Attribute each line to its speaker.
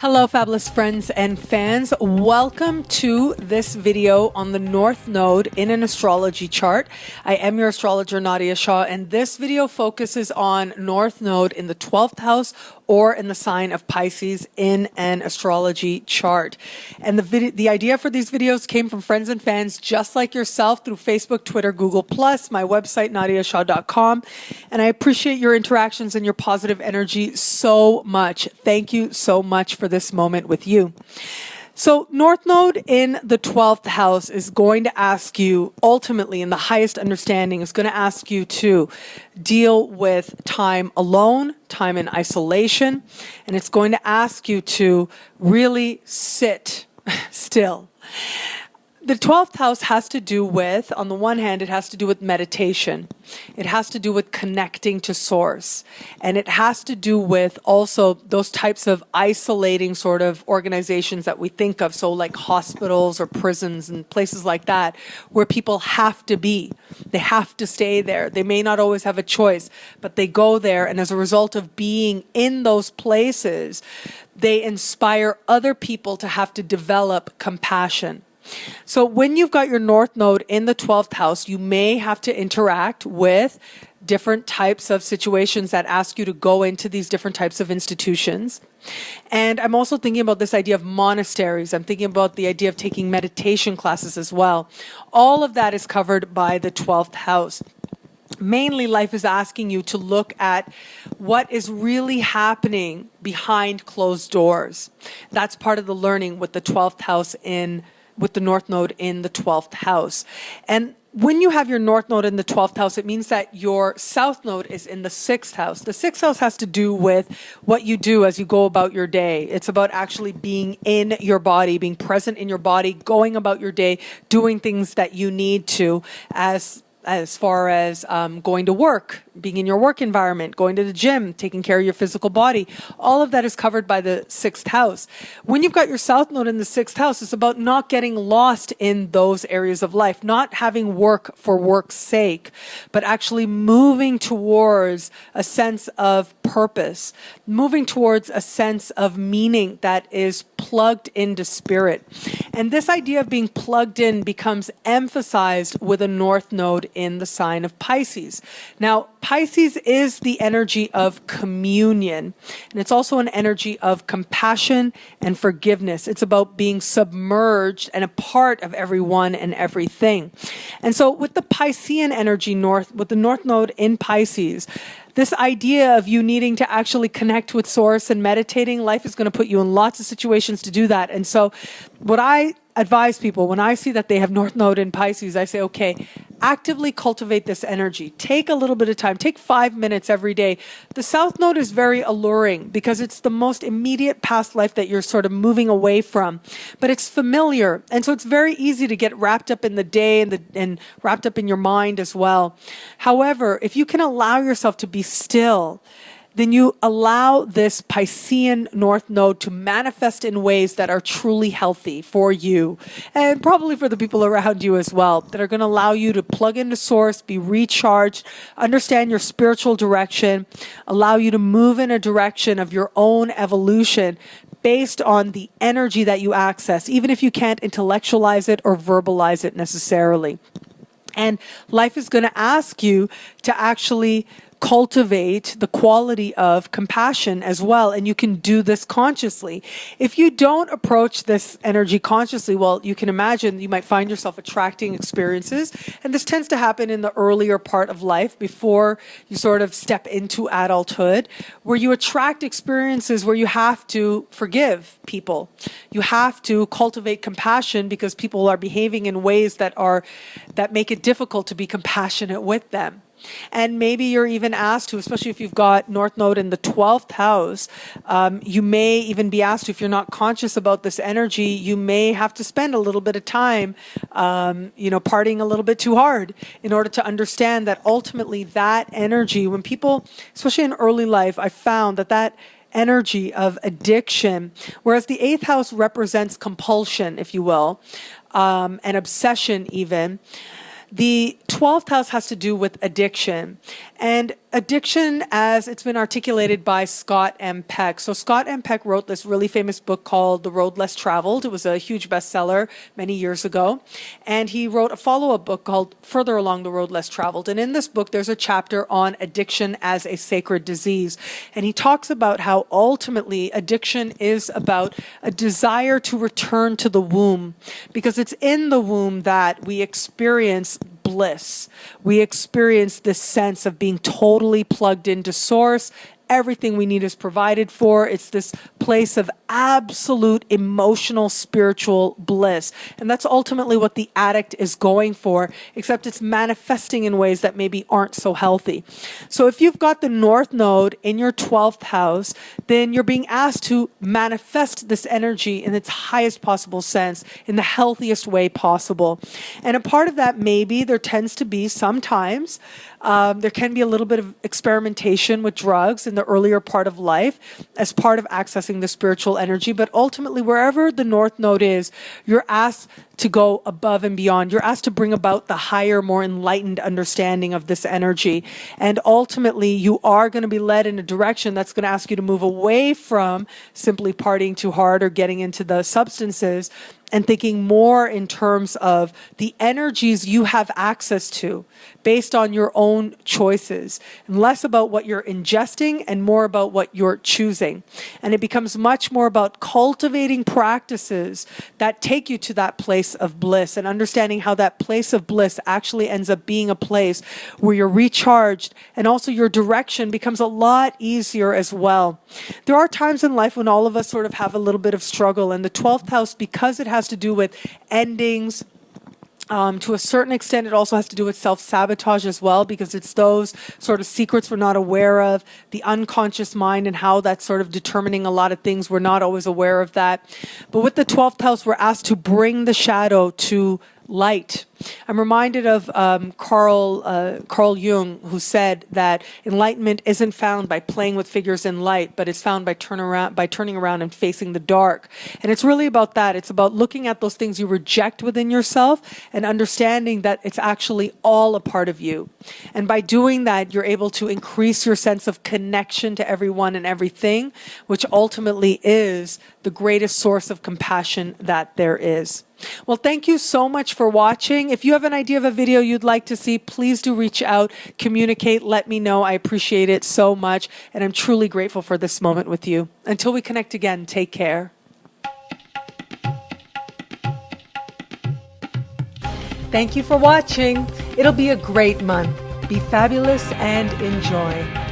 Speaker 1: Hello, fabulous friends and fans. Welcome to this video on the North Node in an astrology chart. I am your astrologer, Nadiya Shah, and this video focuses on North Node in the 12th house or in the sign of Pisces in an astrology chart. And the idea for these videos came from friends and fans just like yourself through Facebook, Twitter, Google+, my website, nadiyashah.com. And I appreciate your interactions and your positive energy so much. Thank you so much for this moment with you. So North Node in the 12th house is going to ask you, ultimately in the highest understanding, is going to ask you to deal with time alone, time in isolation, and it's going to ask you to really sit still. The 12th house has to do with, on the one hand, it has to do with meditation. It has to do with connecting to source. And it has to do with also those types of isolating sort of organizations that we think of. So like hospitals or prisons and places like that, where people have to be. They have to stay there. They may not always have a choice, but they go there. And as a result of being in those places, they inspire other people to have to develop compassion. So when you've got your North Node in the 12th house, you may have to interact with different types of situations that ask you to go into these different types of institutions. And I'm also thinking about this idea of monasteries. I'm thinking about the idea of taking meditation classes as well. All of that is covered by the 12th house. Mainly, life is asking you to look at what is really happening behind closed doors. That's part of the learning with the 12th house with the North Node in the 12th house. And when you have your North Node in the 12th house, it means that your South Node is in the 6th house. The 6th house has to do with what you do as you go about your day. It's about actually being in your body, being present in your body, going about your day, doing things that you need to as far as going to work, being in your work environment, going to the gym, taking care of your physical body. All of that is covered by the 6th house. When you've got your South Node in the 6th house, it's about not getting lost in those areas of life, not having work for work's sake, but actually moving towards a sense of purpose, moving towards a sense of meaning that is plugged into spirit. And this idea of being plugged in becomes emphasized with a North Node in the sign of Pisces. Now, Pisces is the energy of communion, and it's also an energy of compassion and forgiveness. It's about being submerged and a part of everyone and everything. And so with the Piscean energy with the North Node in Pisces, this idea of you needing to actually connect with source and meditating, life is going to put you in lots of situations to do that. And so what I advise people, when I see that they have North Node in Pisces, I say, okay, actively cultivate this energy. Take a little bit of time. Take 5 minutes every day. The South Node is very alluring because it's the most immediate past life that you're sort of moving away from, but it's familiar. And so it's very easy to get wrapped up in the day and wrapped up in your mind as well. However, if you can allow yourself to be still, then you allow this Piscean North Node to manifest in ways that are truly healthy for you and probably for the people around you as well, that are going to allow you to plug into source, be recharged, understand your spiritual direction, allow you to move in a direction of your own evolution based on the energy that you access, even if you can't intellectualize it or verbalize it necessarily. And life is going to ask you to actually cultivate the quality of compassion as well. And you can do this consciously. If you don't approach this energy consciously, well, you can imagine you might find yourself attracting experiences. And this tends to happen in the earlier part of life before you sort of step into adulthood, where you attract experiences where you have to forgive people. You have to cultivate compassion because people are behaving in ways that make it difficult to be compassionate with them. And maybe you're even asked to, especially if you've got North Node in the 12th house, you may even be asked to, if you're not conscious about this energy, you may have to spend a little bit of time, partying a little bit too hard in order to understand that ultimately that energy, when people, especially in early life, I found that energy of addiction, whereas the 8th house represents compulsion, if you will, and obsession even, the 12th house has to do with addiction. And addiction, as it's been articulated by Scott M. Peck. So Scott M. Peck wrote this really famous book called The Road Less Traveled. It was a huge bestseller many years ago. And he wrote a follow-up book called Further Along the Road Less Traveled. And in this book, there's a chapter on addiction as a sacred disease. And he talks about how ultimately addiction is about a desire to return to the womb, because it's in the womb that we experience bliss. We experience this sense of being totally plugged into source. Everything we need is provided for. It's this place of absolute emotional, spiritual bliss. And that's ultimately what the addict is going for, except it's manifesting in ways that maybe aren't so healthy. So if you've got the North Node in your 12th house, then you're being asked to manifest this energy in its highest possible sense, in the healthiest way possible. And a part of that, maybe there tends to be sometimes there can be a little bit of experimentation with drugs in the earlier part of life as part of accessing the spiritual energy. But ultimately, wherever the North Node is, you're asked to go above and beyond. You're asked to bring about the higher, more enlightened understanding of this energy. And ultimately, you are going to be led in a direction that's going to ask you to move away from simply partying too hard or getting into the substances, and thinking more in terms of the energies you have access to based on your own choices, and less about what you're ingesting and more about what you're choosing. And it becomes much more about cultivating practices that take you to that place of bliss, and understanding how that place of bliss actually ends up being a place where you're recharged, and also your direction becomes a lot easier as well. There are times in life when all of us sort of have a little bit of struggle, and the 12th house, because it has to do with endings, to a certain extent, it also has to do with self-sabotage as well, because it's those sort of secrets we're not aware of, the unconscious mind and how that's sort of determining a lot of things. We're not always aware of that. But with the 12th house, we're asked to bring the shadow to light. I'm reminded of Carl Jung, who said that enlightenment isn't found by playing with figures in light, but it's found by turning around and facing the dark. And it's really about that. It's about looking at those things you reject within yourself and understanding that it's actually all a part of you. And by doing that, you're able to increase your sense of connection to everyone and everything, which ultimately is the greatest source of compassion that there is. Well, thank you so much for watching. If you have an idea of a video you'd like to see, please do reach out, communicate, let me know. I appreciate it so much, and I'm truly grateful for this moment with you. Until we connect again, take care. Thank you for watching. It'll be a great month. Be fabulous and enjoy.